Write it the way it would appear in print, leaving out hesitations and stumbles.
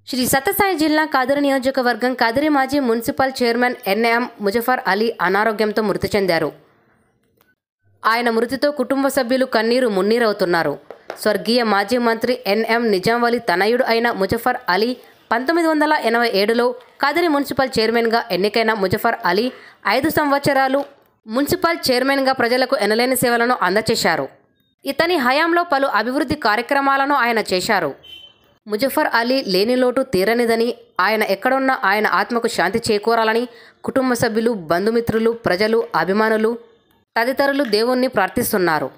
శ్రీ సత్యసాయి జిల్లా కాదరి నియోజకవర్గం కాదరి మాజీ municipal chairman NM Muzaffar Ali అనారోగ్యంతో మృతి చెందారు. ఆయన మృతితో కుటుంబ సభ్యులు కన్నీరు మున్నీరవుతున్నారు. స్వర్గీయ మాజీ మంత్రి ఎన్ఎం నిజాంవలి తనయుడు అయిన ముజఫర్ అలీ 1987లో కాదరి మున్సిపల్ చైర్మన్గా ఎన్నికైన ముజఫర్ అలీ 5 సంవత్సరాలు మున్సిపల్ చైర్మన్గా ప్రజలకు ఎనలేని సేవలను అందచేశారు. ఇతని హయాంలో పలు అభివృద్ధి కార్యక్రమాలను ఆయన చేశారు. ముజఫర్ అలీ లేని లోటు తీరనిదని, ఆయన ఎక్కడున్నా ఆయన ఆత్మకు శాంతి చేకూరాలని కుటుంబ సభ్యులు, బంధుమిత్రులు, ప్రజలు, అభిమానులు తదితరులు దేవుణ్ణి ప్రార్థిస్తున్నారు.